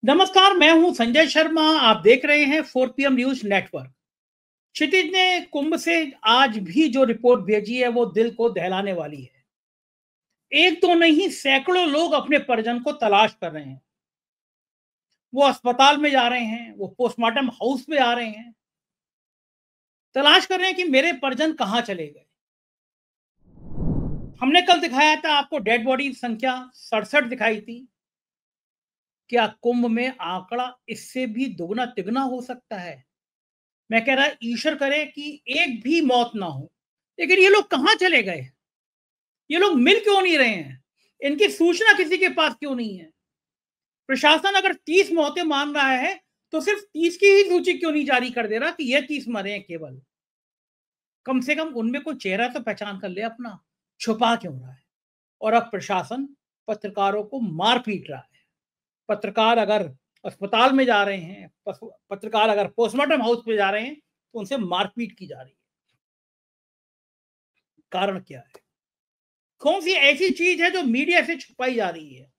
नमस्कार, मैं हूं संजय शर्मा। आप देख रहे हैं 4 PM न्यूज नेटवर्क। क्षितिज ने कुंभ से आज भी जो रिपोर्ट भेजी है वो दिल को दहलाने वाली है। एक तो नहीं, सैकड़ों लोग अपने परिजन को तलाश कर रहे हैं। वो अस्पताल में जा रहे हैं, वो पोस्टमार्टम हाउस में आ रहे हैं, तलाश कर रहे हैं कि मेरे परिजन कहाँ चले गए। हमने कल दिखाया था आपको डेड बॉडी संख्या 67 दिखाई थी। क्या कुंभ में आंकड़ा इससे भी दुगना तिगना हो सकता है? मैं कह रहा ईश्वर करे कि एक भी मौत ना हो। लेकिन ये लोग कहाँ चले गए? ये लोग मिल क्यों नहीं रहे हैं? इनकी सूचना किसी के पास क्यों नहीं है? प्रशासन अगर 30 मौतें मान रहा है तो सिर्फ 30 की ही सूची क्यों नहीं जारी कर दे रहा कि ये 30 मरे हैं केवल? कम से कम उनमें कोई चेहरा तो पहचान कर ले अपना। छुपा क्यों रहा है? और अब प्रशासन पत्रकारों को मार पीट रहा है। पत्रकार अगर अस्पताल में जा रहे हैं, पत्रकार अगर पोस्टमार्टम हाउस में जा रहे हैं तो उनसे मारपीट की जा रही है। कारण क्या है? कौन सी ऐसी चीज है जो मीडिया से छुपाई जा रही है?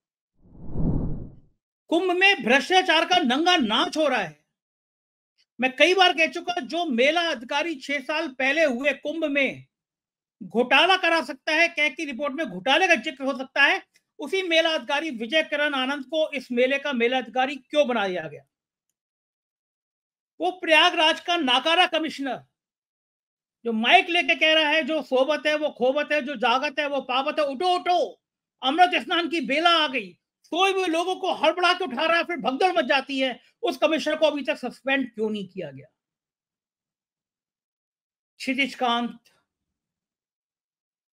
कुंभ में भ्रष्टाचार का नंगा नाच हो रहा है। मैं कई बार कह चुका, जो मेला अधिकारी 6 साल पहले हुए कुंभ में घोटाला करा सकता है, कह की रिपोर्ट में घोटाले का जिक्र हो सकता है, उसी मेला अधिकारी विजय किरण आनंद को इस मेले का मेला अधिकारी क्यों बना दिया गया? वो प्रयागराज का नाकारा कमिश्नर जो माइक लेके कह रहा है, जो सोबत है वो खोबत है, जो जागत है वो पावत है, उठो उठो, अमृत स्नान की बेला आ गई। सोए हुए लोगों को हड़बड़ा के उठा रहा है, फिर भगदड़ मच जाती है। उस कमिश्नर को अभी तक सस्पेंड क्यों नहीं किया गया? क्षितिज कांत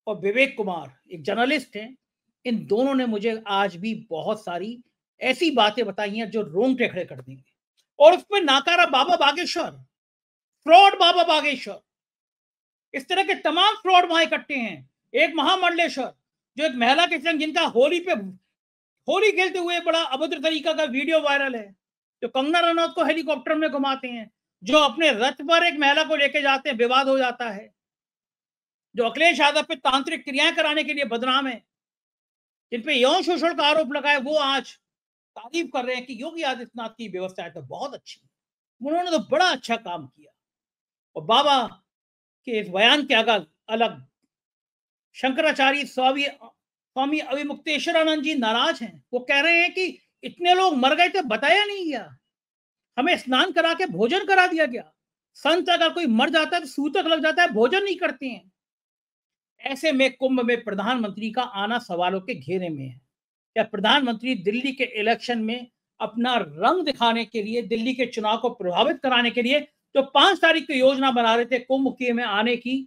और विवेक कुमार एक जर्नलिस्ट हैं। इन दोनों ने मुझे आज भी बहुत सारी ऐसी बातें बताई हैं जो रोंगटे खड़े कर देंगे। और उसमें नाकारा बाबा बागेश्वर, फ्रॉड बाबा बागेश्वर, इस तरह के तमाम फ्रॉड वहां इकट्ठे हैं। एक महामंडलेश्वर जो एक महिला के संग, जिनका होली खेलते हुए बड़ा अभद्र तरीका का वीडियो वायरल है, जो कंगना रनौत को हेलीकॉप्टर में घुमाते हैं, जो अपने रथ पर एक महिला को लेके जाते हैं, विवाद हो जाता है, जो अखिलेश यादव पे तांत्रिक क्रियाएं कराने के लिए बदनाम है, जिन पे यौन शोषण का आरोप लगा है, वो आज तारीफ कर रहे हैं कि योगी आदित्यनाथ की व्यवस्था है तो बहुत अच्छी है, उन्होंने तो बड़ा अच्छा काम किया। और बाबा के इस बयान के अलग अलग शंकराचार्य स्वामी स्वामी अविमुक्तेश्वरानंद जी नाराज हैं। वो कह रहे हैं कि इतने लोग मर गए थे, बताया नहीं गया, हमें स्नान करा के भोजन करा दिया गया। संत अगर कोई मर जाता है तो सूतक लग जाता है, भोजन नहीं करते हैं। ऐसे में कुंभ में प्रधानमंत्री का आना सवालों के घेरे में है। क्या प्रधानमंत्री दिल्ली के इलेक्शन में अपना रंग दिखाने के लिए, दिल्ली के चुनाव को प्रभावित कराने के लिए जो 5 तारीख की योजना बना रहे थे कुंभ के में आने की,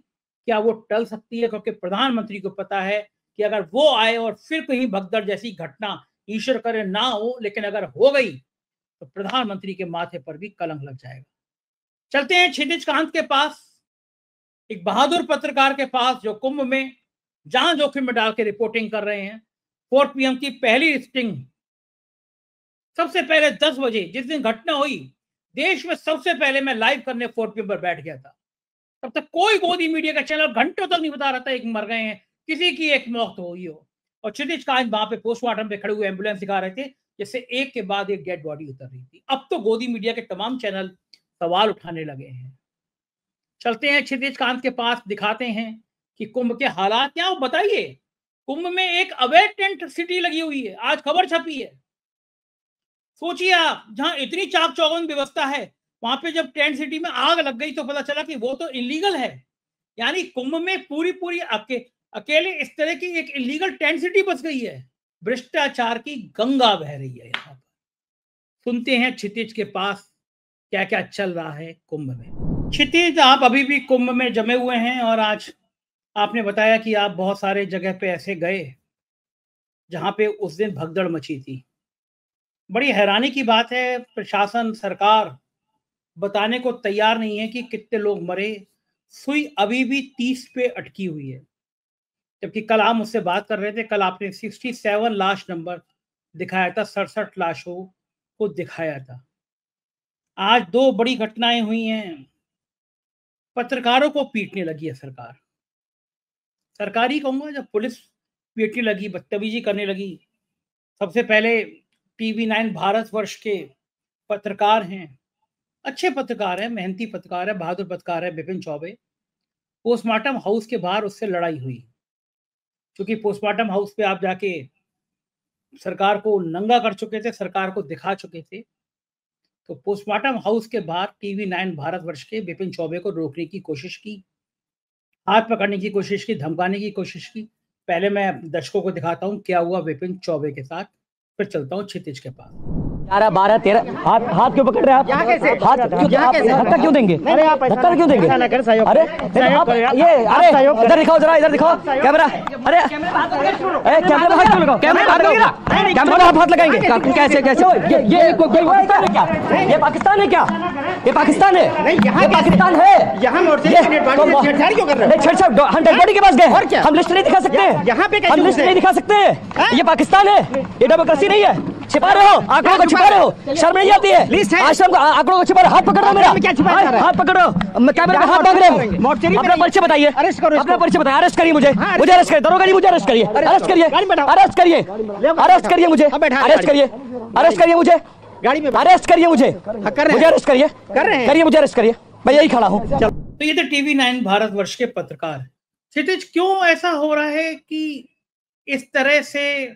क्या वो टल सकती है? क्योंकि प्रधानमंत्री को पता है कि अगर वो आए और फिर कहीं भगदड़ जैसी घटना, ईश्वर करे ना हो, लेकिन अगर हो गई तो प्रधानमंत्री के माथे पर भी कलंक लग जाएगा। चलते हैं क्षितिज कांत के पास, एक बहादुर पत्रकार के पास, जो कुंभ में जान जोखिम में डाल के रिपोर्टिंग कर रहे हैं। 4 PM की पहली लिस्टिंग सबसे पहले 10 बजे जिस दिन घटना हुई, देश में सबसे पहले मैं लाइव करने 4 PM पर बैठ गया था। तब तक कोई गोदी मीडिया का चैनल घंटों तक नहीं बता रहा था एक मर गए हैं, किसी की एक मौत हुई हो। और क्षितिज कांत वहां पे पोस्टमार्टम पे खड़े हुए एम्बुलेंस दिखा रहे थे, जैसे एक के बाद एक डेड बॉडी उतर रही थी। अब तो गोदी मीडिया के तमाम चैनल सवाल उठाने लगे हैं। चलते हैं क्षितिज कांत के पास, दिखाते हैं कि कुंभ के हालात क्या, बताइए। कुंभ में एक अवैध टेंट सिटी लगी हुई है, आज खबर छपी है। सोचिए आप, जहां इतनी चाक चौबंद व्यवस्था है, वहां पे जब टेंट सिटी में आग लग गई तो पता चला कि वो तो इलीगल है। यानी कुंभ में पूरी पूरी अकेले इस तरह की एक इलीगल टेंट सिटी बस गई है। भ्रष्टाचार की गंगा बह रही है यहाँ पर। सुनते हैं क्षितिज के पास क्या क्या चल रहा है कुंभ में। क्षितिज, आप अभी भी कुंभ में जमे हुए हैं और आज आपने बताया कि आप बहुत सारे जगह पे ऐसे गए जहां पे उस दिन भगदड़ मची थी। बड़ी हैरानी की बात है, प्रशासन, सरकार बताने को तैयार नहीं है कि कितने लोग मरे। सुई अभी भी 30 पे अटकी हुई है। जबकि कल आप मुझसे बात कर रहे थे, कल आपने 67 लाश नंबर दिखाया था, 67 लाशों को दिखाया था। आज दो बड़ी घटनाएं हुई हैं। पत्रकारों को पीटने लगी है सरकार। सरकार ही कहूंगा, जब पुलिस पीटने लगी, बदतमीजी करने लगी। सबसे पहले टीवी 9 भारतवर्ष के पत्रकार हैं, अच्छे पत्रकार हैं, मेहनती पत्रकार हैं, बहादुर पत्रकार हैं विपिन चौबे। पोस्टमार्टम हाउस के बाहर उससे लड़ाई हुई, क्योंकि पोस्टमार्टम हाउस पे आप जाके सरकार को नंगा कर चुके थे, सरकार को दिखा चुके थे। तो पोस्टमार्टम हाउस के बाहर टीवी 9 भारतवर्ष के विपिन चौबे को रोकने की कोशिश की, हाथ पकड़ने की कोशिश की, धमकाने की कोशिश की। पहले मैं दर्शकों को दिखाता हूँ क्या हुआ विपिन चौबे के साथ, फिर चलता हूँ क्षितिज के पास। 11, 12, 13 हाथ क्यों पकड़ रहे हैं आप? हाथ धक्का क्यों देंगे? धक्का क्यों देंगे? अरे इधर दिखाओ, जरा इधर दिखाओ कैमरा। अरे कैमरे में हाथ क्यों लगाओ? कैमरे में हाथ लगाएंगे कैसे? ये पाकिस्तान है क्या? ये पाकिस्तान है क्या? ये पाकिस्तान है? ये पाकिस्तान है? हम डेड बॉडी के पास गए, हम लिस्ट नहीं दिखा सकते, हम लिस्ट नहीं दिखा सकते। ये पाकिस्तान है, ये डेमोक्रेसी नहीं है। छिपा रहे हो, आंकड़ों को छिपा रहे हो, शर्म नहीं आती है? आश्रम को आंकड़ों को छिपा रहे हो, हाथ पकड़ रहे हो मेरा, हाथ पकड़ रहे हो, कैमरे में हाथ मांग रहे हो। अपना परिचय बताइए, अपना परिचय बताइए। अरेस्ट करिए मुझे, मुझे अरेस्ट करिए, दरोगा जी मुझे अरेस्ट करिए, अरेस्ट करिए, अरेस्ट करिए, अरेस्ट करिए मुझे, अरेस्ट करिए, अरेस्ट करिए मुझे, गाड़ी में अरेस्ट करिए मुझे, मुझे अरेस्ट करिए, करिए मुझे अरेस्ट करिए, मैं यही खड़ा हूँ। तो ये तो टीवी 9 भारतवर्ष के पत्रकार हैं। क्षितिज, क्यों ऐसा हो रहा है कि इस तरह से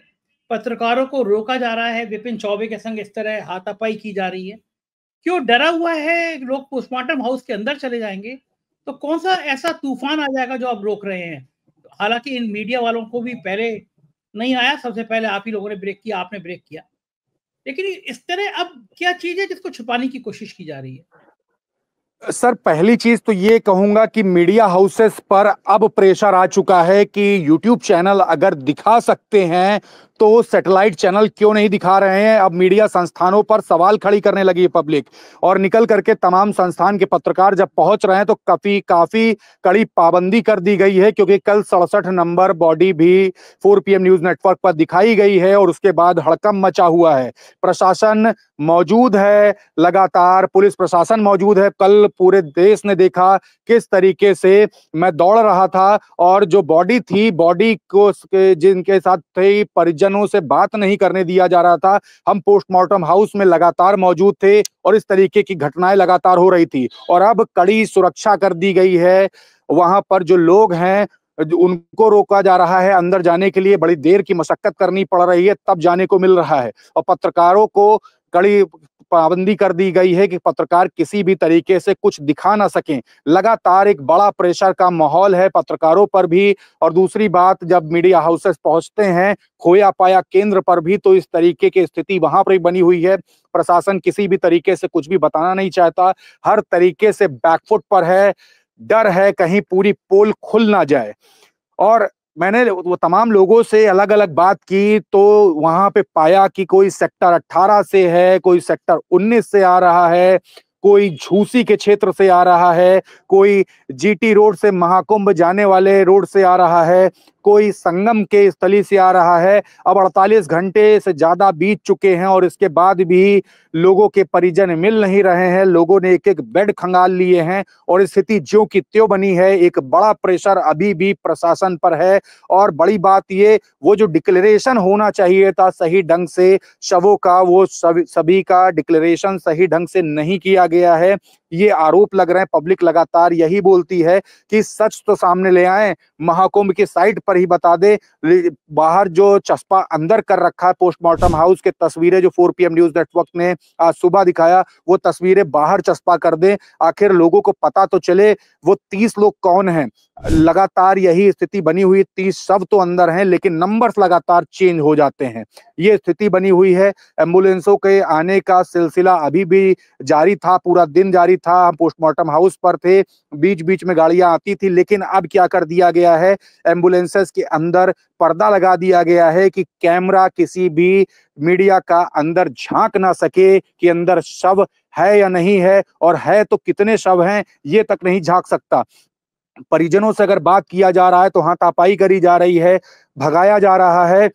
पत्रकारों को रोका जा रहा है, विपिन चौबे के संग इस तरह हाथापाई की जा रही है? क्यों डरा हुआ है लोग पोस्टमार्टम हाउस के अंदर चले जाएंगे तो कौन सा ऐसा तूफान आ जाएगा जो आप रोक रहे हैं? हालांकि इन मीडिया वालों को भी पहले नहीं आया, सबसे पहले आप ही लोगों ने ब्रेक किया, आपने ब्रेक किया, लेकिन इस तरह अब क्या चीज है जिसको छुपाने की कोशिश की जा रही है? सर, पहली चीज तो ये कहूंगा कि मीडिया हाउसेस पर अब प्रेशर आ चुका है कि यूट्यूब चैनल अगर दिखा सकते हैं तो सैटेलाइट चैनल क्यों नहीं दिखा रहे हैं। अब मीडिया संस्थानों पर सवाल खड़ी करने लगी है पब्लिक, और निकल करके तमाम संस्थान के पत्रकार जब पहुंच रहे हैं तो काफी कड़ी पाबंदी कर दी गई है, क्योंकि कल 67 नंबर बॉडी भी 4 PM न्यूज नेटवर्क पर दिखाई गई है और उसके बाद हड़कंप मचा हुआ है। प्रशासन मौजूद है, लगातार पुलिस प्रशासन मौजूद है। कल पूरे देश ने देखा किस तरीके से मैं दौड़ रहा था और जो बॉडी थी, बॉडी को जिनके साथ थे परिजनों से बात नहीं करने दिया जा रहा था। हम पोस्टमार्टम हाउस में लगातार मौजूद थे और इस तरीके की घटनाएं लगातार हो रही थी, और अब कड़ी सुरक्षा कर दी गई है। वहां पर जो लोग हैं उनको रोका जा रहा है, अंदर जाने के लिए बड़ी देर की मशक्कत करनी पड़ रही है तब जाने को मिल रहा है, और पत्रकारों को कड़ी पाबंदी कर दी गई है कि पत्रकार किसी भी तरीके से कुछ दिखा ना सकें। लगातार एक बड़ा प्रेशर का माहौल है पत्रकारों पर भी। और दूसरी बात, जब मीडिया हाउसेस पहुंचते हैं खोया पाया केंद्र पर भी, तो इस तरीके की स्थिति वहां पर भी बनी हुई है। प्रशासन किसी भी तरीके से कुछ भी बताना नहीं चाहता, हर तरीके से बैकफुट पर है, डर है कहीं पूरी पोल खुल ना जाए। और मैंने वो तमाम लोगों से अलग अलग बात की तो वहां पे पाया कि कोई सेक्टर 18 से है, कोई सेक्टर 19 से आ रहा है, कोई झूसी के क्षेत्र से आ रहा है, कोई GT रोड से महाकुंभ जाने वाले रोड से आ रहा है, कोई संगम के स्थली से आ रहा है। अब 48 घंटे से ज्यादा बीत चुके हैं और इसके बाद भी लोगों के परिजन मिल नहीं रहे हैं। लोगों ने एक एक बेड खंगाल लिए हैं और स्थिति ज्यों की त्यों बनी है। एक बड़ा प्रेशर अभी भी प्रशासन पर है। और बड़ी बात ये, वो जो डिक्लेरेशन होना चाहिए था सही ढंग से शवों का, वो सभी का डिक्लेरेशन सही ढंग से नहीं किया गया है। ये आरोप लग रहे हैं, पब्लिक लगातार यही बोलती है कि सच तो सामने ले आए, महाकुंभ की साइट पर ही बता दे। बाहर जो चस्पा अंदर कर रखा है पोस्टमार्टम हाउस के तस्वीरें जो 4 PM न्यूज नेटवर्क ने आज सुबह दिखाया, वो तस्वीरें बाहर चस्पा कर दे, आखिर लोगों को पता तो चले वो 30 लोग कौन हैं। लगातार यही स्थिति बनी हुई, 30 शव तो अंदर हैं लेकिन नंबर्स लगातार चेंज हो जाते हैं, ये स्थिति बनी हुई है। एम्बुलेंसों के आने का सिलसिला अभी भी जारी था, पूरा दिन जारी था। हम पोस्टमार्टम हाउस पर थे, बीच बीच में गाड़ियां आती थी, लेकिन अब क्या कर दिया गया है, एम्बुलेंसेस के अंदर पर्दा लगा दिया गया है कि कैमरा किसी भी मीडिया का अंदर झांक ना सके कि अंदर शव है या नहीं है, और है तो कितने शव हैं ये तक नहीं झांक सकता। परिजनों से अगर बात किया जा रहा है तो हाथापाई करी जा रही है, भगाया जा रहा है।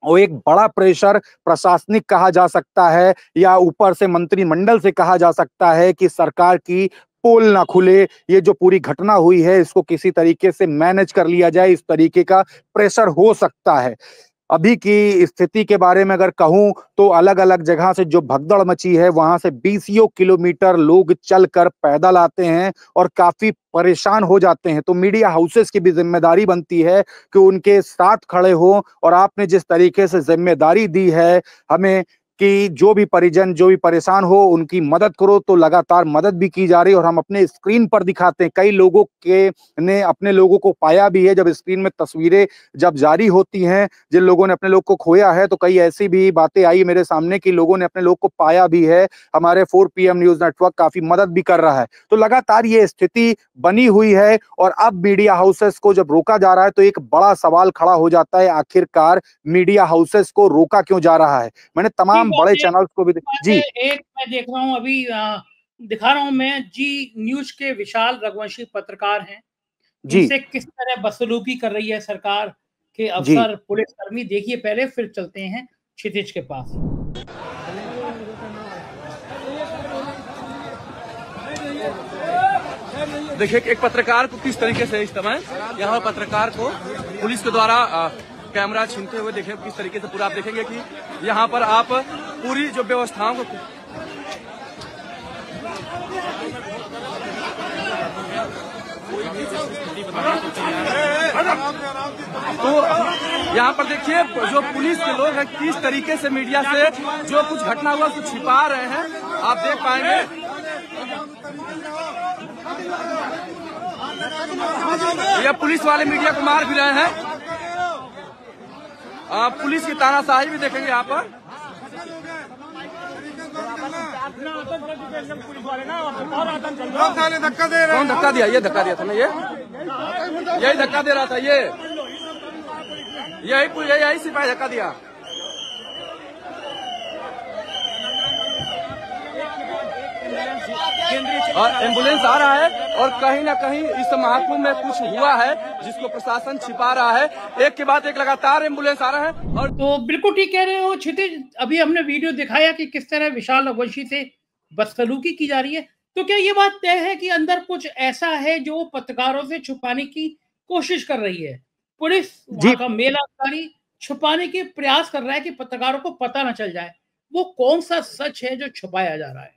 और एक बड़ा प्रेशर प्रशासनिक कहा जा सकता है या ऊपर से मंत्रिमंडल से कहा जा सकता है कि सरकार की पोल ना खुले, ये जो पूरी घटना हुई है इसको किसी तरीके से मैनेज कर लिया जाए, इस तरीके का प्रेशर हो सकता है। अभी की स्थिति के बारे में अगर कहूं तो अलग अलग जगह से जो भगदड़ मची है, वहां से 20 किलोमीटर लोग चलकर पैदल आते हैं और काफी परेशान हो जाते हैं। तो मीडिया हाउसेस की भी जिम्मेदारी बनती है कि उनके साथ खड़े हो, और आपने जिस तरीके से जिम्मेदारी दी है हमें कि जो भी परिजन जो भी परेशान हो उनकी मदद करो, तो लगातार मदद भी की जा रही है और हम अपने स्क्रीन पर दिखाते हैं। कई लोगों के ने अपने लोगों को पाया भी है, जब स्क्रीन में तस्वीरें जब जारी होती हैं, जिन लोगों ने अपने लोग को खोया है, तो कई ऐसी भी बातें आई मेरे सामने कि लोगों ने अपने लोग को पाया भी है। हमारे 4 PM न्यूज नेटवर्क काफी मदद भी कर रहा है। तो लगातार ये स्थिति बनी हुई है, और अब मीडिया हाउसेस को जब रोका जा रहा है तो एक बड़ा सवाल खड़ा हो जाता है, आखिरकार मीडिया हाउसेस को रोका क्यों जा रहा है। मैंने तमाम बड़े चैनल्स को भी जी एक मैं देख रहा हूं अभी दिखा रहा हूं मैं जी न्यूज के विशाल रघुवंशी पत्रकार हैं, जी इनसे किस तरह बदसलूकी कर रही है सरकार के जी अफसर पुलिसकर्मी। देखिए पहले, फिर चलते हैं क्षितिज के पास। देखिए एक पत्रकार को किस तरीके से इस समय यहाँ पत्रकार को पुलिस के द्वारा कैमरा छीनते हुए देखिए किस तरीके से पूरा आप देखेंगे कि यहाँ पर आप पूरी जो व्यवस्थाओं को तो यहाँ पर देखिए जो पुलिस के लोग हैं किस तरीके से मीडिया से जो कुछ घटना हुआ उसको छिपा रहे हैं, आप देख पाएंगे। यह पुलिस वाले मीडिया को मार भी रहे हैं। पुलिस की तानाशाही भी देखेंगे यहाँ पर। कौन धक्का दिया? ये धक्का दिया था ना, यही धक्का दे रहा था, यही सिपाही धक्का दिया। और एम्बुलेंस आ रहा है, और कहीं ना कहीं इस महाकुंभ में कुछ हुआ है जिसको प्रशासन छिपा रहा है। एक के बाद एक लगातार एम्बुलेंस आ रहा है। और तो बिल्कुल ठीक कह रहे हो क्षितिज, अभी हमने वीडियो दिखाया कि किस तरह विशाल रघुवंशी से बदसलूकी की जा रही है। तो क्या ये बात तय है कि अंदर कुछ ऐसा है जो पत्रकारों से छुपाने की कोशिश कर रही है? पुलिस, वहां का मेला अधिकारी छुपाने के प्रयास कर रहा है कि पत्रकारों को पता न चल जाए। वो कौन सा सच है जो छुपाया जा रहा है?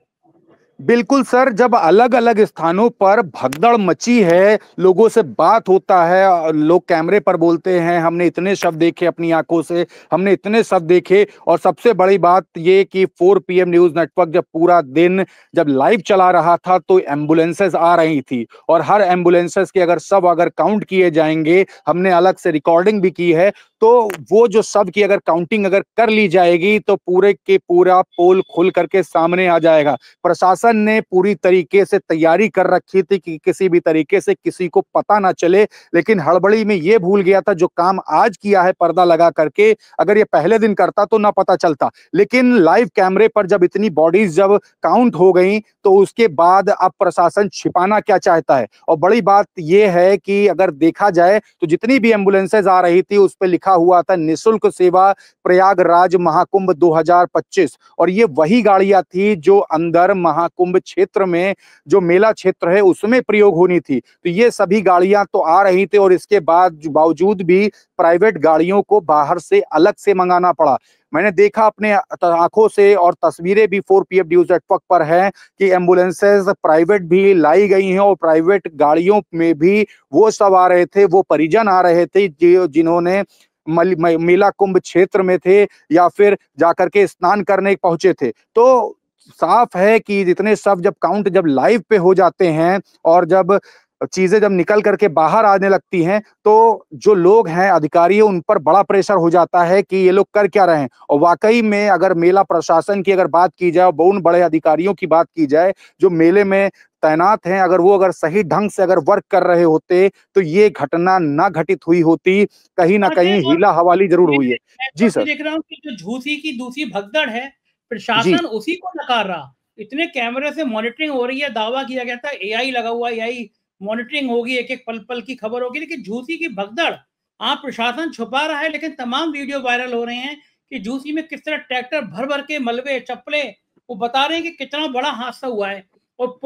बिल्कुल सर, जब अलग अलग स्थानों पर भगदड़ मची है, लोगों से बात होता है, लोग कैमरे पर बोलते हैं हमने इतने शब्द देखे अपनी आंखों से, हमने इतने शब्द देखे। और सबसे बड़ी बात ये कि 4 PM न्यूज नेटवर्क जब पूरा दिन जब लाइव चला रहा था तो एम्बुलेंसेस आ रही थी, और हर एम्बुलेंसेस के अगर काउंट किए जाएंगे, हमने अलग से रिकॉर्डिंग भी की है, तो वो जो सब की अगर काउंटिंग अगर कर ली जाएगी तो पूरे के पूरा पोल खुल करके सामने आ जाएगा। प्रशासन ने पूरी तरीके से तैयारी कर रखी थी कि किसी भी तरीके से किसी को पता ना चले, लेकिन हड़बड़ी में ये भूल गया था जो काम आज किया है पर्दा लगा करके, अगर ये पहले दिन करता तो ना पता चलता। लेकिन लाइव कैमरे पर जब इतनी बॉडीज जब काउंट हो गई तो उसके बाद अब प्रशासन छिपाना क्या चाहता है। और बड़ी बात यह है कि अगर देखा जाए तो जितनी भी एम्बुलेंसेज आ रही थी उस पर लिखा हुआ था निःशुल्क सेवा प्रयागराज महाकुंभ 2025, और ये वही गाड़ियां थी जो अंदर महाकुंभ क्षेत्र में जो मेला क्षेत्र है उसमें प्रयोग होनी थी। तो ये सभी गाड़ियां तो आ रही थी, और इसके बावजूद भी प्राइवेट गाड़ियों को बाहर से अलग से मंगाना पड़ा। मैंने देखा अपने आंखों से, और तस्वीरें भी 4 PM न्यूज नेटवर्क पर हैं कि एम्बुलेंसेज प्राइवेट भी लाई गई हैं, और प्राइवेट गाड़ियों में भी वो सब आ रहे थे, वो परिजन आ रहे थे जिन्होंने मेला कुंभ क्षेत्र में थे या फिर जाकर के स्नान करने पहुंचे थे। तो साफ है कि जितने सब जब काउंट जब लाइव पे हो जाते हैं और जब चीजें जब निकल करके बाहर आने लगती हैं तो जो लोग हैं अधिकारी उन पर बड़ा प्रेशर हो जाता है कि ये लोग कर क्या रहे हैं। और वाकई में अगर मेला प्रशासन की अगर बात की जाए, उन बड़े अधिकारियों की बात की जाए जो मेले में तैनात हैं, अगर वो अगर सही ढंग से अगर वर्क कर रहे होते तो ये घटना ना घटित हुई होती, कहीं ना कहीं हीला हवाली जरूर हुई है। जी सर, देख रहा हूँ कि जो झूसी की दूसरी भगदड़ है, प्रशासन उसी को नकार रहा। इतने कैमरे से मॉनिटरिंग हो रही है, दावा किया गया था AI लगा हुआ, AI मॉनिटरिंग होगी, एक एक पल पल की खबर होगी, लेकिन झूसी की भगदड़ प्रशासन छुपा रहा है। लेकिन तमाम वीडियो वायरल हो रहे हैं कि झूसी में किस तरह ट्रैक्टर भर भर के मलबे चप्पले, वो बता रहे हैं कि कितना बड़ा हादसा हुआ है। और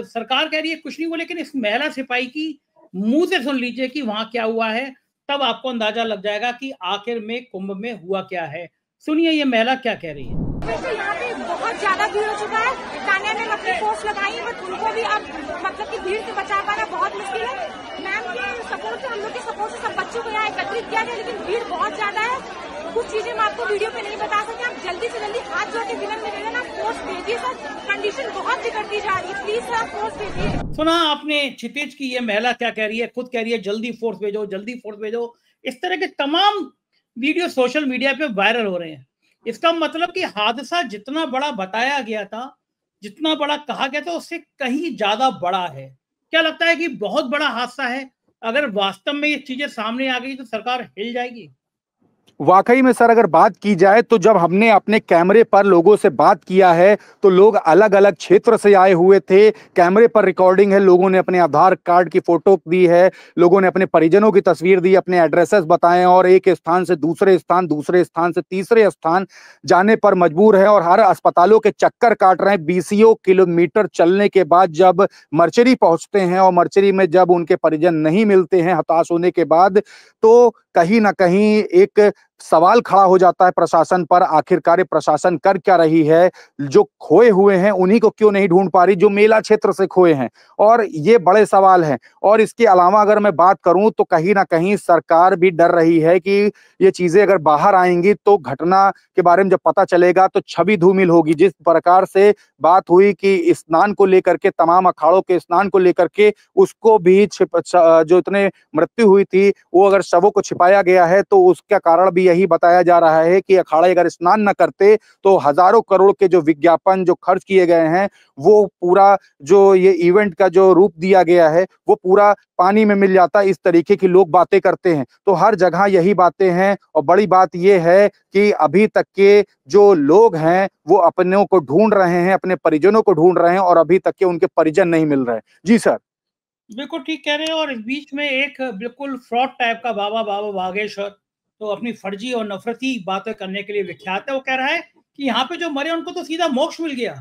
सरकार कह रही है कुछ नहीं हुआ, लेकिन इस महिला सिपाही की मुंह से सुन लीजिए कि वहां क्या हुआ है। तब आपको अंदाजा लग जाएगा कि आखिर में कुंभ में हुआ क्या है। सुनिए ये महिला क्या कह रही है। तो यहाँ पे बहुत ज्यादा भीड़ हो चुका है। तानिया मैम अपनी फोर्स लगाई है, बट उनको भी अब मतलब कि भीड़ से बचा पाना बहुत मुश्किल है। मैम के सपोर्ट से, हम लोग के सपोर्ट से सब बच्चों को यहाँ एकत्रित किया गया, लेकिन भीड़ बहुत ज्यादा है। कुछ चीजें मैं आपको वीडियो पे नहीं बता सकते। आप जल्दी से जल्दी हाथ जोड़ के विनम्र निवेदन, आप फोर्स भेजिए सर। कंडीशन बहुत बिगड़ती जा रही है, प्लीज सर आप फोर्स भेजिए। सुना आपने क्षितिज की ये महिला क्या कह रही है, खुद कह रही है जल्दी फोर्स भेजो, जल्दी फोर्स भेजो। इस तरह के तमाम वीडियो सोशल मीडिया पे वायरल हो रहे हैं। इसका मतलब कि हादसा जितना बड़ा बताया गया था, जितना बड़ा कहा गया था, उससे कहीं ज्यादा बड़ा है। क्या लगता है कि बहुत बड़ा हादसा है? अगर वास्तव में ये चीजें सामने आ गई तो सरकार हिल जाएगी। वाकई में सर अगर बात की जाए तो जब हमने अपने कैमरे पर लोगों से बात किया है तो लोग अलग अलग क्षेत्र से आए हुए थे। कैमरे पर रिकॉर्डिंग है, लोगों ने अपने आधार कार्ड की फोटो दी है, लोगों ने अपने परिजनों की तस्वीर दी, अपने एड्रेसेस बताए और एक स्थान से दूसरे स्थान, दूसरे स्थान से तीसरे स्थान जाने पर मजबूर है और हर अस्पतालों के चक्कर काट रहे हैं। 20 किलोमीटर चलने के बाद जब मर्चरी पहुंचते हैं और मर्चरी में जब उनके परिजन नहीं मिलते हैं हताश होने के बाद, तो कहीं ना कहीं एक सवाल खड़ा हो जाता है प्रशासन पर, आखिरकार प्रशासन कर क्या रही है? जो खोए हुए हैं उन्हीं को क्यों नहीं ढूंढ पा रही जो मेला क्षेत्र से खोए हैं? और ये बड़े सवाल हैं। और इसके अलावा अगर मैं बात करूं तो कहीं ना कहीं सरकार भी डर रही है कि ये चीजें अगर बाहर आएंगी तो घटना के बारे में जब पता चलेगा तो छवि धूमिल होगी। जिस प्रकार से बात हुई कि स्नान को लेकर के, तमाम अखाड़ों के स्नान को लेकर के उसको भी जो इतने मृत्यु हुई थी वो अगर शवों को छिपाया गया है तो उसका कारण भी यही बताया जा रहा है कि अखाड़े अगर स्नान न करते तो हजारों करोड़ के जो विज्ञापन जो खर्च किए गए हैं वो पूरा जो ये इवेंट का जो रूप दिया गया है वो पूरा पानी में मिल जाता। इस तरीके की लोग बातें करते हैं तो हर जगह यही बातें हैं। और बड़ी बात यह है कि अभी तक के जो लोग हैं वो अपनों को ढूंढ रहे हैं, अपने परिजनों को ढूंढ रहे हैं और अभी तक के उनके परिजन नहीं मिल रहे। जी सर, बिल्कुल ठीक कह रहे हैं। और इस बीच में एक बिल्कुल फ्रॉड टाइप का बाबा बागेश्वर तो अपनी फर्जी और नफरती बातें करने के लिए विख्यात है। वो कह रहा है कि यहाँ पे जो मरे उनको तो सीधा मोक्ष मिल गया।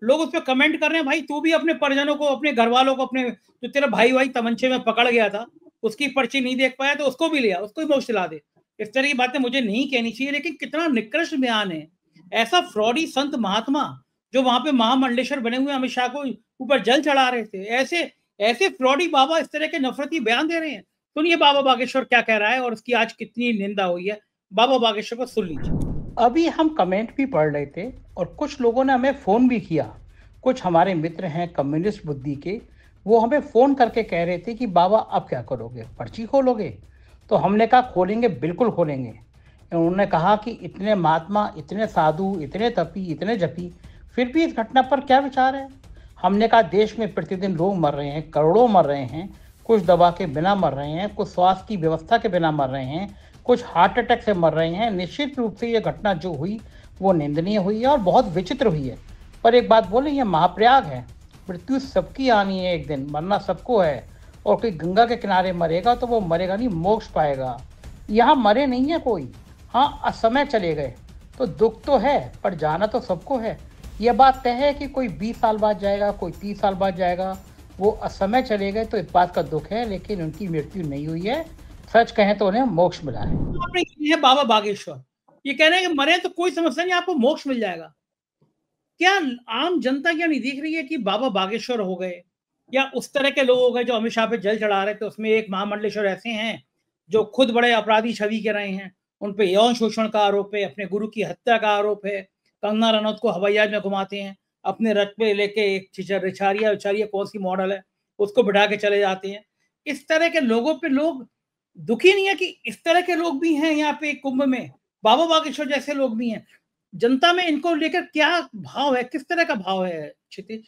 लोग उस पर कमेंट कर रहे हैं, भाई तू भी अपने परिजनों को, अपने घर वालों को, अपने जो तेरा भाई तमंचे में पकड़ गया था उसकी पर्ची नहीं देख पाया तो उसको भी लिया, उसको भी मोक्ष दिला दे। इस तरह की बातें मुझे नहीं कहनी चाहिए, लेकिन कितना निकृष्ट बयान है। ऐसा फ्रॉडी संत महात्मा जो वहां पे महामंडलेश्वर बने हुए अमित शाह को ऊपर जल चढ़ा रहे थे, ऐसे फ्रॉडी बाबा इस तरह के नफरती बयान दे रहे हैं। सुनिए बाबा बागेश्वर क्या कह रहा है और उसकी आज कितनी निंदा हुई है। बाबा बागेश्वर को सुन लीजिए। अभी हम कमेंट भी पढ़ रहे थे और कुछ लोगों ने हमें फ़ोन भी किया। कुछ हमारे मित्र हैं कम्युनिस्ट बुद्धि के, वो हमें फ़ोन करके कह रहे थे कि बाबा अब क्या करोगे, पर्ची खोलोगे? तो हमने कहा खोलेंगे, बिल्कुल खोलेंगे। उन्होंने कहा कि इतने महात्मा, इतने साधु, इतने तपी, इतने जपी, फिर भी इस घटना पर क्या विचार है? हमने कहा देश में प्रतिदिन लोग मर रहे हैं, करोड़ों मर रहे हैं, कुछ दवा के बिना मर रहे हैं, कुछ स्वास्थ्य की व्यवस्था के बिना मर रहे हैं, कुछ हार्ट अटैक से मर रहे हैं। निश्चित रूप से ये घटना जो हुई वो निंदनीय हुई है और बहुत विचित्र हुई है। पर एक बात बोले, ये महाप्रयाग है, मृत्यु सबकी आनी है, एक दिन मरना सबको है। और कोई गंगा के किनारे मरेगा तो वो मरेगा नहीं, मोक्ष पाएगा। यहाँ मरे नहीं है कोई, हाँ असमय चले गए तो दुख तो है, पर जाना तो सबको है। यह बात तय है कि कोई 20 साल बाद जाएगा, कोई 30 साल बाद जाएगा, वो असमय चले गए तो इस बात का दुख है, लेकिन उनकी मृत्यु नहीं हुई है। सच कहें तो उन्हें मोक्ष मिला है। बाबा बागेश्वर ये कह रहे हैं कि मरे तो कोई समस्या नहीं, आपको मोक्ष मिल जाएगा। क्या आम जनता क्या नहीं देख रही है कि बाबा बागेश्वर हो गए या उस तरह के लोग हो गए जो अमित शाह पे जल चढ़ा रहे थे? उसमें एक महामंडलेश्वर ऐसे हैं जो खुद बड़े अपराधी छवि के रहे हैं, उन पे यौन शोषण का आरोप है, अपने गुरु की हत्या का आरोप है, कंगना रनौत को हवाई जहाज में घुमाते हैं, अपने रथ पे लेके एक रिछारिया कौन सी मॉडल है उसको बिठा के चले जाते हैं। इस तरह के लोगों पे लोग दुखी नहीं है कि इस तरह के लोग भी हैं यहाँ पे कुंभ में, बाबा बागेश्वर जैसे लोग भी हैं। जनता में इनको लेकर क्या भाव है, किस तरह का भाव है क्षितिज?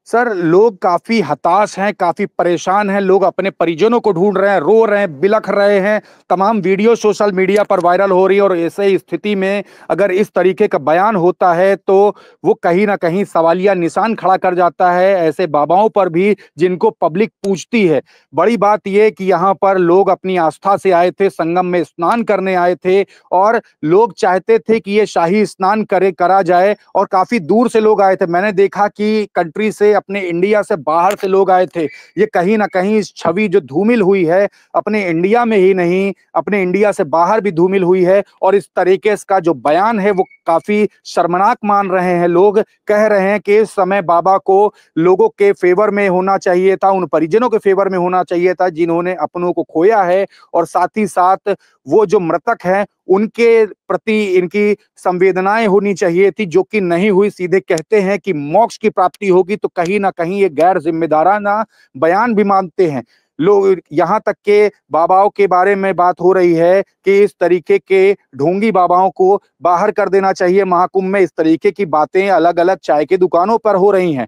सर लोग काफी हताश हैं, काफी परेशान हैं, लोग अपने परिजनों को ढूंढ रहे हैं, रो रहे हैं, बिलख रहे हैं। तमाम वीडियो सोशल मीडिया पर वायरल हो रही है और ऐसे स्थिति में अगर इस तरीके का बयान होता है तो वो कहीं ना कहीं सवालिया निशान खड़ा कर जाता है ऐसे बाबाओं पर भी जिनको पब्लिक पूछती है। बड़ी बात यह कि यहाँ पर लोग अपनी आस्था से आए थे, संगम में स्नान करने आए थे और लोग चाहते थे कि ये शाही स्नान करा जाए और काफी दूर से लोग आए थे। मैंने देखा कि कंट्री से से, अपने इंडिया से बाहर से लोग आए थे। ये कहीं ना कहीं इस छवि जो धूमिल हुई है, अपने इंडिया में ही नहीं, अपने इंडिया से बाहर भी धूमिल हुई है। और इस तरीके का जो बयान है वो काफी शर्मनाक मान रहे हैं। लोग कह रहे हैं कि इस समय बाबा को लोगों के फेवर में होना चाहिए था, उन परिजनों के फेवर में होना चाहिए था जिन्होंने अपनों को खोया है, और साथ ही साथ वो जो मृतक हैं उनके प्रति इनकी संवेदनाएं होनी चाहिए थी, जो कि नहीं हुई। सीधे कहते हैं कि मोक्ष की प्राप्ति होगी, तो कहीं ना कहीं ये गैर जिम्मेदाराना बयान भी मानते हैं लोग। यहाँ तक के बाबाओं के बारे में बात हो रही है कि इस तरीके के ढोंगी बाबाओं को बाहर कर देना चाहिए महाकुंभ में। इस तरीके की बातें अलग अलग चाय की दुकानों पर हो रही हैं,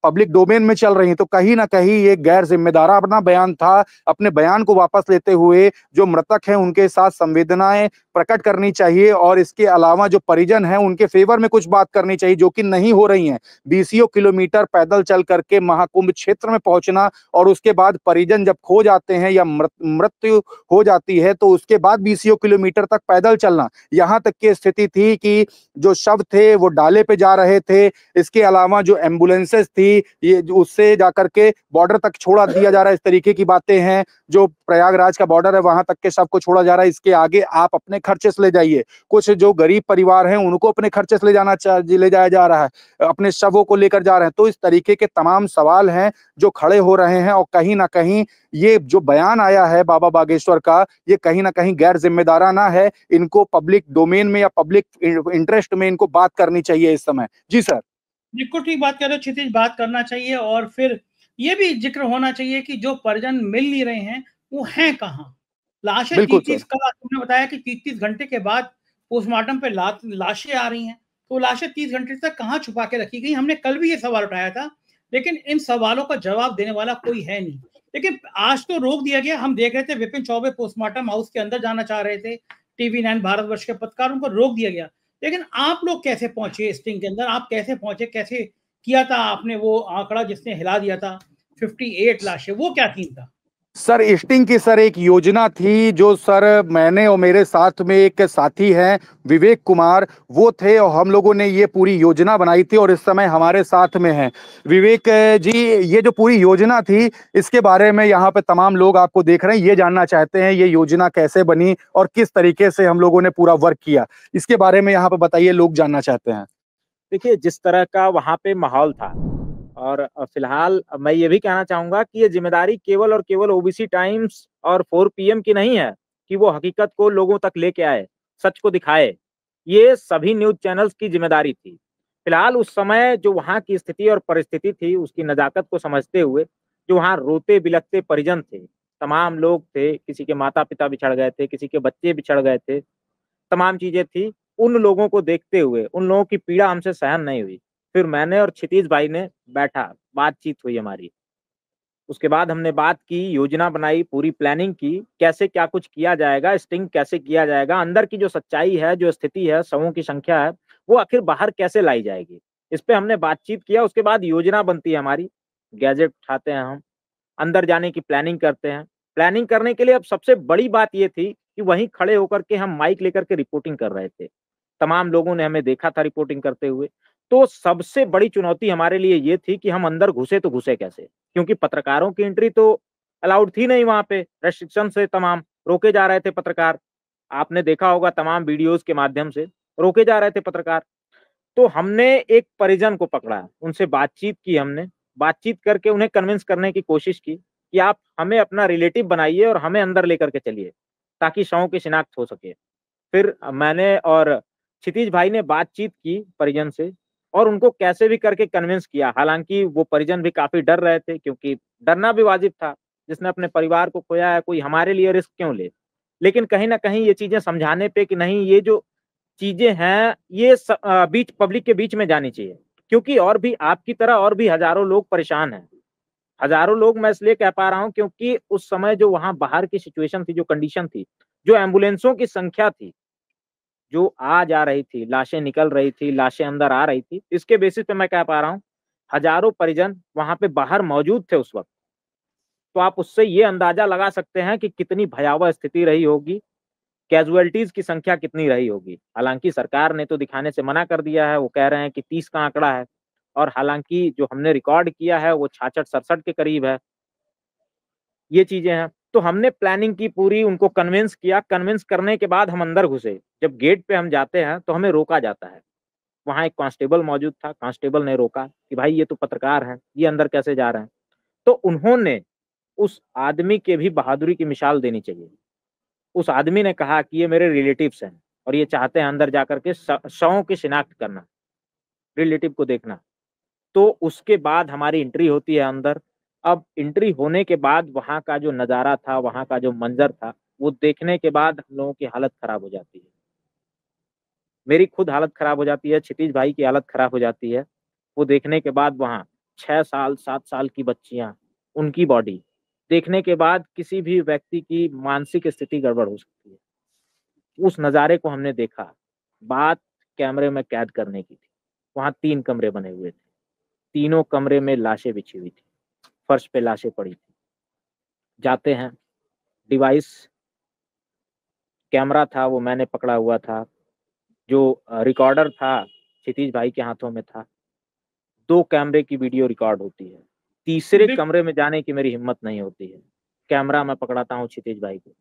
पब्लिक डोमेन में चल रही हैं। तो कहीं ना कहीं ये गैर जिम्मेदाराना बयान था। अपने बयान को वापस लेते हुए जो मृतक हैं उनके साथ संवेदनाएं प्रकट करनी चाहिए, और इसके अलावा जो परिजन हैं उनके फेवर में कुछ बात करनी चाहिए, जो कि नहीं हो रही हैं। 20 किलोमीटर पैदल चल करके महाकुंभ क्षेत्र में पहुंचना, और उसके बाद परिजन जब खो जाते हैं या मृत्यु हो जाती है तो उसके बाद 20 किलोमीटर तक पैदल चलना। यहाँ तक की स्थिति थी कि जो शव थे वो डाले पे जा रहे थे। इसके अलावा जो एम्बुलेंसेस थी ये उससे जाकर के बॉर्डर तक छोड़ा दिया जा रहा है। इस तरीके की बातें हैं। जो प्रयागराज का बॉर्डर है वहां तक के शव को छोड़ा जा रहा है। इसके आगे आप अपने खर्चे से ले जाइए। कुछ जो गरीब परिवार हैं उनको अपने खर्चे से ले जाया जा रहा है, अपने शवों को लेकर जा रहे हैं। तो इस तरीके के तमाम सवाल हैं जो खड़े हो रहे हैं, और कहीं ना कहीं ये जो बयान आया है बाबा बागेश्वर का, ये कहीं ना कहीं गैर जिम्मेदाराना है। इनको पब्लिक डोमेन में या पब्लिक इंटरेस्ट में इनको बात करनी चाहिए इस समय। जी सर। बिल्कुल ठीक बात कर रहे हो क्षितिज, बात करना चाहिए। और फिर ये भी जिक्र होना चाहिए कि जो परिजन मिल नहीं रहे हैं वो हैं कहाँ। लाशें 30 का तुमने बताया कि 33 घंटे के बाद पोस्टमार्टम पे लाशें आ रही हैं, तो लाशें 30 घंटे तक कहाँ छुपा के रखी गई। हमने कल भी ये सवाल उठाया था, लेकिन इन सवालों का जवाब देने वाला कोई है नहीं। लेकिन आज तो रोक दिया गया। हम देख रहे थे विपिन चौबे पोस्टमार्टम हाउस के अंदर जाना चाह रहे थे, TV9 भारतवर्ष के पत्रकार, उनको रोक दिया गया। लेकिन आप लोग कैसे पहुंचे स्टिंग के अंदर? आप कैसे पहुंचे? कैसे किया था आपने वो आंकड़ा जिसने हिला दिया था 58 लाशें? वो क्या थीम था सर? स्टिंग की सर एक योजना थी जो सर मैंने और मेरे साथ में एक साथी हैं विवेक कुमार, वो थे, और हम लोगों ने ये पूरी योजना बनाई थी, और इस समय हमारे साथ में हैं विवेक जी। ये जो पूरी योजना थी इसके बारे में यहाँ पे तमाम लोग आपको देख रहे हैं, ये जानना चाहते हैं ये योजना कैसे बनी और किस तरीके से हम लोगों ने पूरा वर्क किया। इसके बारे में यहाँ पे बताइए, लोग जानना चाहते हैं। देखिए, जिस तरह का वहाँ पे माहौल था, और फिलहाल मैं ये भी कहना चाहूंगा कि ये जिम्मेदारी केवल और केवल ओबीसी टाइम्स और 4 PM की नहीं है कि वो हकीकत को लोगों तक लेके आए, सच को दिखाए। ये सभी न्यूज चैनल्स की जिम्मेदारी थी। फिलहाल उस समय जो वहाँ की स्थिति और परिस्थिति थी, उसकी नजाकत को समझते हुए जो वहाँ रोते बिलखते परिजन थे, तमाम लोग थे, किसी के माता पिता बिछड़ गए थे, किसी के बच्चे बिछड़ गए थे, तमाम चीजें थी। उन लोगों को देखते हुए, उन लोगों की पीड़ा हमसे सहन नहीं हुई। फिर मैंने और क्षितिज भाई ने बैठा, बातचीत हुई हमारी। उसके बाद हमने बात की, योजना बनाई, पूरी प्लानिंग की, कैसे क्या कुछ किया जाएगा, स्टिंग कैसे किया जाएगा, अंदर की जो सच्चाई है, जो स्थिति है, शवों की संख्या है, वो आखिर बाहर कैसे लाई जाएगी, इस पे हमने बातचीत किया। उसके बाद योजना बनती है हमारी, गैजेट उठाते हैं हम, अंदर जाने की प्लानिंग करते हैं। प्लानिंग करने के लिए अब सबसे बड़ी बात ये थी कि वहीं खड़े होकर के हम माइक लेकर के रिपोर्टिंग कर रहे थे। तमाम लोगों ने हमें देखा था रिपोर्टिंग करते हुए। तो सबसे बड़ी चुनौती हमारे लिए ये थी कि हम अंदर घुसे तो घुसे कैसे, क्योंकि पत्रकारों की एंट्री तो अलाउड थी नहीं, वहां पे रेस्ट्रिक्शन से तमाम रोके जा रहे थे पत्रकार। आपने देखा होगा तमाम वीडियोस के माध्यम से रोके जा रहे थे पत्रकार। तो हमने एक परिजन को पकड़ा, उनसे बातचीत की, हमने बातचीत करके उन्हें कन्विंस करने की कोशिश की कि आप हमें अपना रिलेटिव बनाइए और हमें अंदर लेकर के चलिए ताकि शवों की शिनाख्त हो सके। फिर मैंने और क्षितिज भाई ने बातचीत की परिजन से और उनको कैसे भी करके कन्विंस किया। हालांकि वो परिजन भी काफी डर रहे थे, क्योंकि डरना भी वाजिब था, जिसने अपने परिवार को खोया है, कोई हमारे लिए रिस्क क्यों ले। लेकिन कहीं ना कहीं ये चीजें समझाने पे कि नहीं, ये जो चीजें हैं ये बीच पब्लिक के बीच में जानी चाहिए, क्योंकि और भी आपकी तरह और भी हजारों लोग परेशान हैं। हजारों लोग मैं इसलिए कह पा रहा हूं क्योंकि उस समय जो वहां बाहर की सिचुएशन थी, जो कंडीशन थी, जो एम्बुलेंसों की संख्या थी, जो आ जा रही थी, लाशें निकल रही थी, लाशें अंदर आ रही थी, इसके बेसिस पे मैं कह पा रहा हूँ हजारों परिजन वहां पे बाहर मौजूद थे उस वक्त। तो आप उससे ये अंदाजा लगा सकते हैं कि कितनी भयावह स्थिति रही होगी, कैजुअलिटीज की संख्या कितनी रही होगी। हालांकि सरकार ने तो दिखाने से मना कर दिया है, वो कह रहे हैं कि 30 का आंकड़ा है, और हालांकि जो हमने रिकॉर्ड किया है वो 66-67 के करीब है। ये चीजें हैं। तो हमने प्लानिंग की पूरी, उनको कन्विंस किया। कन्विंस करने के बाद हम अंदर घुसे। जब गेट पे हम जाते हैं तो हमें रोका जाता है। वहाँ एक कांस्टेबल मौजूद था। कांस्टेबल ने रोका कि भाई ये तो पत्रकार हैं, ये अंदर कैसे जा रहे हैं। तो उन्होंने उस आदमी के भी बहादुरी की मिसाल देनी चाहिए। उस आदमी ने कहा कि ये मेरे रिलेटिव्स हैं और ये चाहते हैं अंदर जाकर के शवों की शिनाख्त करना, रिलेटिव को देखना। तो उसके बाद हमारी एंट्री होती है अंदर। अब एंट्री होने के बाद वहाँ का जो नज़ारा था, वहाँ का जो मंजर था, वो देखने के बाद हम लोगों की हालत खराब हो जाती है। मेरी खुद हालत खराब हो जाती है, क्षितिज भाई की हालत खराब हो जाती है। वो देखने के बाद वहाँ 6 साल 7 साल की बच्चियाँ, उनकी बॉडी देखने के बाद किसी भी व्यक्ति की मानसिक स्थिति गड़बड़ हो सकती है। उस नज़ारे को हमने देखा। बात कैमरे में कैद करने की थी। वहाँ 3 कमरे बने हुए थे। तीनों कमरे में लाशें बिछी हुई थी, फर्श पे लाशें पड़ी थी। जाते हैं, डिवाइस कैमरा था वो मैंने पकड़ा हुआ था, जो रिकॉर्डर था क्षितिज भाई के हाथों में था। 2 कैमरे की वीडियो रिकॉर्ड होती है। तीसरे कमरे में जाने की मेरी हिम्मत नहीं होती है। कैमरा मैं पकड़ाता हूँ क्षितिज भाई को।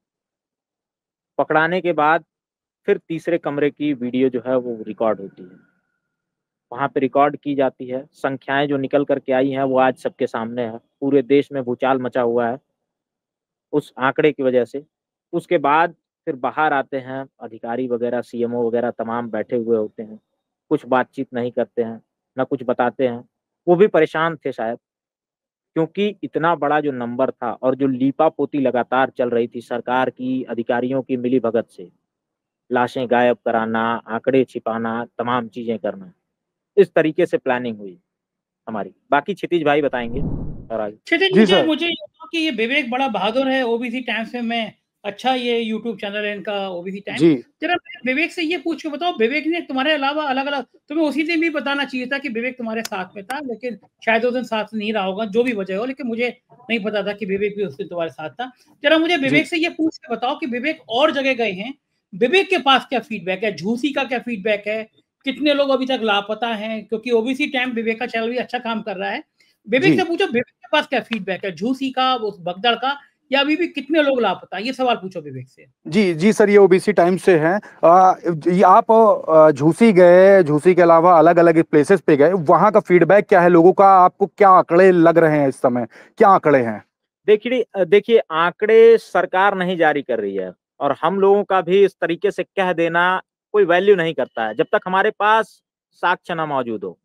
पकड़ाने के बाद फिर तीसरे कमरे की वीडियो जो है वो रिकॉर्ड होती है। वहाँ पे रिकॉर्ड की जाती है। संख्याएं जो निकल करके आई हैं वो आज सबके सामने है। पूरे देश में भूचाल मचा हुआ है उस आंकड़े की वजह से। उसके बाद फिर बाहर आते हैं अधिकारी वगैरह, सीएमओ वगैरह तमाम बैठे हुए होते हैं। कुछ बातचीत नहीं करते हैं, ना कुछ बताते हैं। वो भी परेशान थे शायद, क्योंकि इतना बड़ा जो नंबर था और जो लीपापोती लगातार चल रही थी सरकार की, अधिकारियों की मिलीभगत से, लाशें गायब कराना, आंकड़े छिपाना, तमाम चीजें करना, इस तरीके से प्लानिंग हुई हमारी। बाकी क्षितिज भाई बताएंगे और आगे। क्षितिज, मुझे ये कहा कि ये विवेक बड़ा बहादुर है। ओबीसी टाइम्स में अच्छा ये यूट्यूब चैनल है इनका, ओबीसी टाइम्स। जरा विवेक से ये पूछ के बताओ, विवेक ने तुम्हारे अलावा अलग अलग, तुम्हें उसी दिन भी बताना चाहिए था कि विवेक तुम्हारे साथ में था, लेकिन शायद उस दिन साथ नहीं रहा होगा, जो भी वजह हो, लेकिन मुझे नहीं पता था कि विवेक भी उस दिन तुम्हारे साथ था। जरा मुझे विवेक से ये पूछ के बताओ कि विवेक और जगह गए हैं, विवेक के पास क्या फीडबैक है, झूसी का क्या फीडबैक है, कितने लोग अभी तक लापता हैं? क्योंकि ओबीसी टाइम विवेक का चैनल भी अच्छा काम कर रहा है। विवेक से पूछो विवेक के पास क्या फीडबैक है, झूसी का, उस भगदड़ का, या अभी भी कितने लोग लापता? ये सवाल पूछो विवेक से। जी सर, ये ओबीसी टाइम्स से हैं। आप झूसी गए, झूसी के अलावा अलग अलग प्लेसेस पे गए, वहां का फीडबैक क्या है लोगों का? आपको क्या आंकड़े लग रहे हैं इस समय, क्या आंकड़े हैं? देखिए आंकड़े सरकार नहीं जारी कर रही है और हम लोगों का भी इस तरीके से कह देना कोई वैल्यू नहीं करता है जब तक हमारे पास साक्ष्य न मौजूद हो।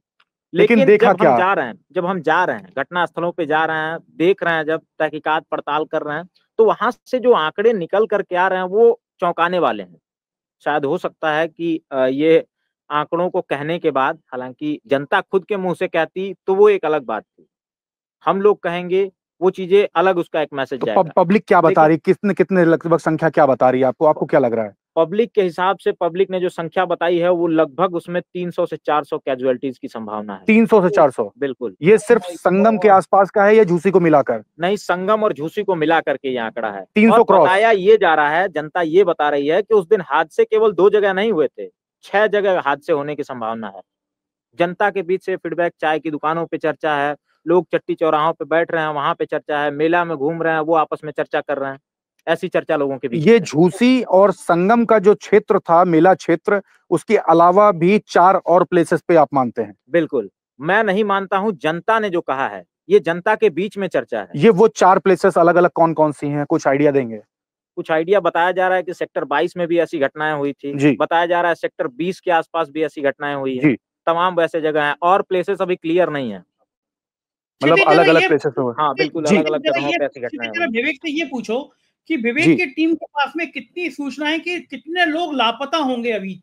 लेकिन देखा जब हम जा रहे हैं घटना स्थलों पे जा रहे हैं, देख रहे हैं, जब तहकीकात पड़ताल कर रहे हैं, तो वहां से जो आंकड़े निकल करके आ रहे हैं वो चौंकाने वाले हैं। शायद हो सकता है कि ये आंकड़ों को कहने के बाद, हालांकि जनता खुद के मुंह से कहती तो वो एक अलग बात थी, हम लोग कहेंगे वो चीजें अलग, उसका एक मैसेज तो जाएगा। पब्लिक क्या बता रही है, कितने लगभग संख्या क्या बता रही है आपको क्या लग रहा है? पब्लिक के हिसाब से पब्लिक ने जो संख्या बताई है वो लगभग उसमें 300 से 400 कैजुअलिटीज की संभावना है। 300 से 400? बिल्कुल। ये सिर्फ संगम के आसपास का है या झूसी को मिलाकर? नहीं, संगम और झूसी को मिला करके ये आंकड़ा है। 300 क्रॉस। बताया ये जा रहा है, जनता ये बता रही है कि उस दिन हादसे केवल 2 जगह नहीं हुए थे, 6 जगह हादसे होने की संभावना है। जनता के बीच से फीडबैक, चाय की दुकानों पे चर्चा है, लोग चट्टी चौराहों पे बैठ रहे हैं, वहां पे चर्चा है, मेला में घूम रहे हैं, वो आपस में चर्चा कर रहे हैं, ऐसी चर्चा लोगों के बीच। ये झूसी और संगम का जो क्षेत्र था, मेला क्षेत्र, उसके अलावा भी 4 और प्लेसेस पे आप मानते हैं? बिल्कुल, मैं नहीं मानता हूं, जनता ने जो कहा है, ये जनता के बीच में चर्चा है। ये वो 4 प्लेसेस अलग अलग कौन कौन सी हैं, कुछ आइडिया देंगे? कुछ आइडिया बताया जा रहा है कि सेक्टर 22 में भी ऐसी घटनाएं हुई थी। बताया जा रहा है सेक्टर 20 के आसपास भी ऐसी घटनाएं हुई है। तमाम वैसे जगह हैं और प्लेसेस अभी क्लियर नहीं है, मतलब अलग अलग प्लेसेस में। हाँ बिल्कुल, अलग अलग जगहों पे ऐसी घटनाएं हुई। विवेक से ये पूछो कि विवेक की टीम के पास में कितनी सूचनाएं कि कितने लोग लापता होंगे, अभी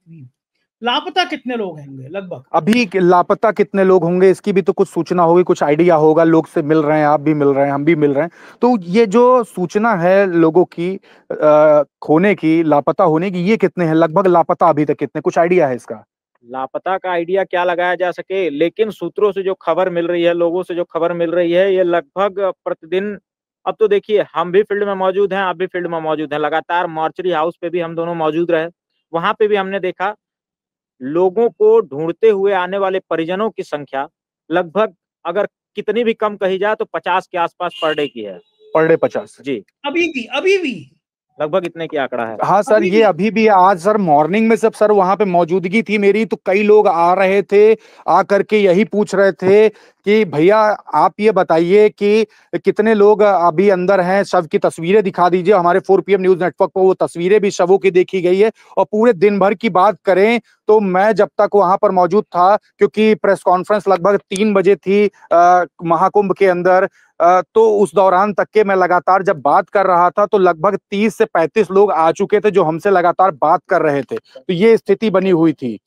लापता कितने लोग होंगे लगभग? अभी लापता कितने लोग होंगे इसकी भी तो कुछ सूचना होगी, कुछ आइडिया होगा। लोग से मिल रहे हैं, आप भी मिल रहे हैं, हम भी मिल रहे हैं, तो ये जो सूचना है लोगों की खोने की, लापता होने की, ये कितने हैं लगभग? लापता अभी तक कितने, कुछ आइडिया है इसका? लापता का आइडिया क्या लगाया जा सके, लेकिन सूत्रों से जो खबर मिल रही है, लोगों से जो खबर मिल रही है, ये लगभग प्रतिदिन, अब तो देखिए हम भी फील्ड में मौजूद हैं, आप भी फील्ड में मौजूद हैं, लगातार मॉर्चरी हाउस पे भी हम दोनों मौजूद रहे, वहां पे भी हमने देखा लोगों को ढूंढते हुए आने वाले परिजनों की संख्या लगभग अगर कितनी भी कम कही जाए तो 50 के आसपास पर डे की है। पर डे 50 जी, अभी भी लगभग इतने की आंकड़ा है। हाँ सर, ये अभी भी आज सर मॉर्निंग में जब सर वहां पे मौजूदगी थी मेरी, तो कई लोग आ रहे थे, आ करके यही पूछ रहे थे कि भैया आप ये बताइए कि कितने लोग अभी अंदर हैं, शव की तस्वीरें दिखा दीजिए। हमारे 4 PM न्यूज नेटवर्क पर वो तस्वीरें भी शवों की देखी गई है। और पूरे दिन भर की बात करें तो मैं जब तक वहां पर मौजूद था, क्योंकि प्रेस कॉन्फ्रेंस लगभग 3 बजे थी महाकुंभ के अंदर, तो उस दौरान तक के मैं लगातार जब बात कर रहा था तो लगभग 30 से 35 लोग आ चुके थे जो हमसे लगातार बात कर रहे थे। तो ये स्थिति बनी हुई थी।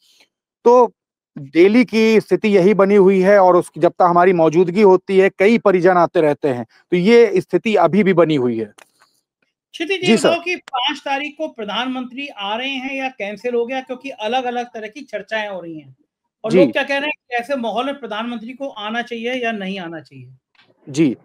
तो डेली की स्थिति यही बनी हुई है, और उसकी जब तक हमारी मौजूदगी होती है कई परिजन आते रहते हैं, तो ये स्थिति अभी भी बनी हुई है। क्षितिज जी जी सर। बताओ कि 5 तारीख को प्रधानमंत्री आ रहे हैं या कैंसिल हो गया, क्योंकि अलग अलग तरह की चर्चाएं हो रही हैं और जी। लोग क्या कह रहे हैं कि ऐसे माहौल में प्रधानमंत्री को आना चाहिए या नहीं आना चाहिए। जी,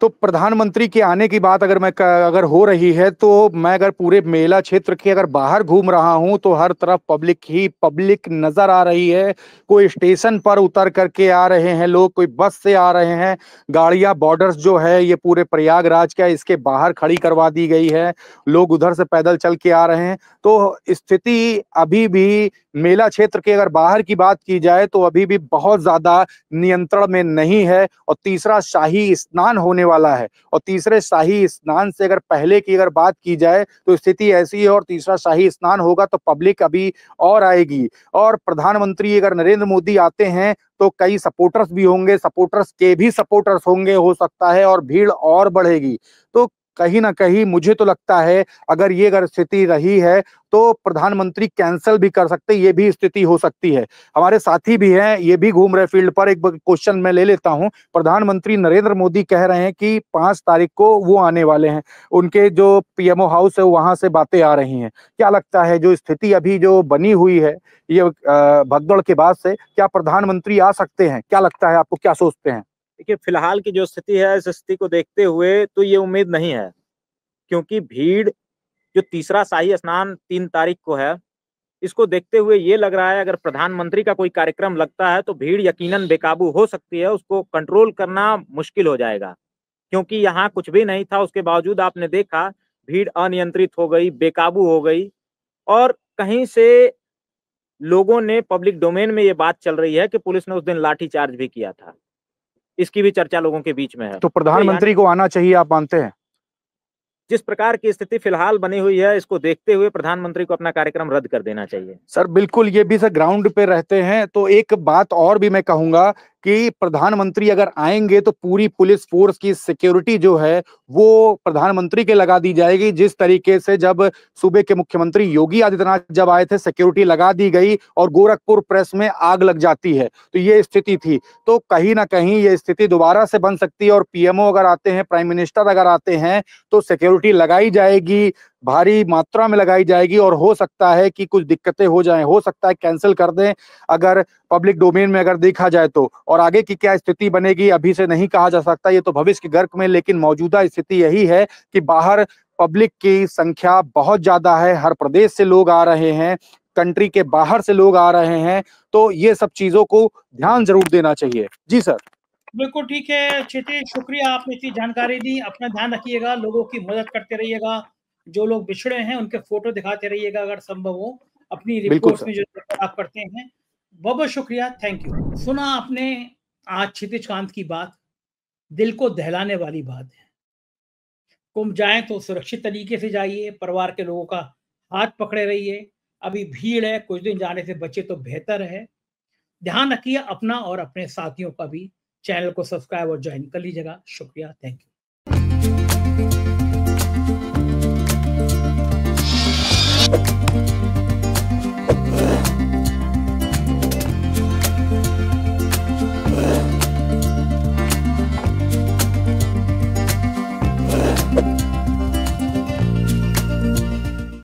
तो प्रधानमंत्री के आने की बात अगर हो रही है, तो मैं अगर पूरे मेला क्षेत्र के अगर बाहर घूम रहा हूं तो हर तरफ पब्लिक ही पब्लिक नजर आ रही है। कोई स्टेशन पर उतर करके आ रहे हैं लोग, कोई बस से आ रहे हैं, गाड़ियां बॉर्डर्स जो है ये पूरे प्रयागराज का इसके बाहर खड़ी करवा दी गई है, लोग उधर से पैदल चल के आ रहे हैं। तो स्थिति अभी भी मेला क्षेत्र के अगर बाहर की बात की जाए तो अभी भी बहुत ज्यादा नियंत्रण में नहीं है। और तीसरा शाही स्नान होने वाला है, और तीसरे शाही स्नान से अगर पहले की अगर बात की जाए तो स्थिति ऐसी है, और तीसरा शाही स्नान होगा तो पब्लिक अभी और आएगी। और प्रधानमंत्री अगर नरेंद्र मोदी आते हैं तो कई सपोर्टर्स भी होंगे, सपोर्टर्स के भी सपोर्टर्स होंगे हो सकता है, और भीड़ और बढ़ेगी। तो कहीं ना कहीं मुझे तो लगता है अगर ये अगर स्थिति रही है तो प्रधानमंत्री कैंसिल भी कर सकते, ये भी स्थिति हो सकती है। हमारे साथी भी हैं, ये भी घूम रहे फील्ड पर। एक क्वेश्चन मैं ले लेता हूं। प्रधानमंत्री नरेंद्र मोदी कह रहे हैं कि 5 तारीख को वो आने वाले हैं, उनके जो PMO हाउस है वहां से बातें आ रही हैं। क्या लगता है जो स्थिति अभी जो बनी हुई है ये भगदड़ के बाद से, क्या प्रधानमंत्री आ सकते हैं? क्या लगता है आपको, क्या सोचते हैं? देखिए, फिलहाल की जो स्थिति है, इस स्थिति को देखते हुए तो ये उम्मीद नहीं है, क्योंकि भीड़ जो तीसरा शाही स्नान 3 तारीख को है, इसको देखते हुए ये लग रहा है अगर प्रधानमंत्री का कोई कार्यक्रम लगता है तो भीड़ यकीनन बेकाबू हो सकती है, उसको कंट्रोल करना मुश्किल हो जाएगा। क्योंकि यहाँ कुछ भी नहीं था, उसके बावजूद आपने देखा भीड़ अनियंत्रित हो गई, बेकाबू हो गई, और कहीं से लोगों ने पब्लिक डोमेन में ये बात चल रही है कि पुलिस ने उस दिन लाठीचार्ज भी किया था। इसकी भी चर्चा लोगों के बीच में है। तो प्रधानमंत्री को आना चाहिए, आप मानते हैं? जिस प्रकार की स्थिति फिलहाल बनी हुई है, इसको देखते हुए प्रधानमंत्री को अपना कार्यक्रम रद्द कर देना चाहिए। सर बिल्कुल, ये भी सर ग्राउंड पे रहते हैं, तो एक बात और भी मैं कहूंगा कि प्रधानमंत्री अगर आएंगे तो पूरी पुलिस फोर्स की सिक्योरिटी जो है वो प्रधानमंत्री के लगा दी जाएगी। जिस तरीके से जब सूबे के मुख्यमंत्री योगी आदित्यनाथ जब आए थे, सिक्योरिटी लगा दी गई और गोरखपुर प्रेस में आग लग जाती है, तो ये स्थिति थी। तो कहीं ना कहीं ये स्थिति दोबारा से बन सकती है, और PMO अगर आते हैं, प्राइम मिनिस्टर अगर आते हैं, तो सिक्योरिटी लगाई जाएगी, भारी मात्रा में लगाई जाएगी, और हो सकता है कि कुछ दिक्कतें हो जाएं, हो सकता है कैंसिल कर दें अगर पब्लिक डोमेन में अगर देखा जाए तो। और आगे की क्या स्थिति बनेगी अभी से नहीं कहा जा सकता, ये तो भविष्य के गर्क में। लेकिन मौजूदा स्थिति यही है कि बाहर पब्लिक की संख्या बहुत ज्यादा है, हर प्रदेश से लोग आ रहे हैं, कंट्री के बाहर से लोग आ रहे हैं, तो ये सब चीजों को ध्यान जरूर देना चाहिए। जी सर। बिल्कुल ठीक है क्षितिज, शुक्रिया, आपने इतनी जानकारी दी। अपना ध्यान रखिएगा, लोगों की मदद करते रहिएगा, जो लोग बिछड़े हैं उनके फोटो दिखाते रहिएगा अगर संभव हो, अपनी रिपोर्ट्स में जो आप करते हैं। बहुत बहुत शुक्रिया, थैंक यू। सुना आपने आज क्षितिज कांत की बात, दिल को दहलाने वाली बात है। कुंभ जाएं तो सुरक्षित तरीके से जाइए, परिवार के लोगों का हाथ पकड़े रहिए। अभी भीड़ है, कुछ दिन जाने से बचे तो बेहतर है। ध्यान रखिए अपना और अपने साथियों का भी। चैनल को सब्सक्राइब और ज्वाइन कर लीजिएगा। शुक्रिया, थैंक यू।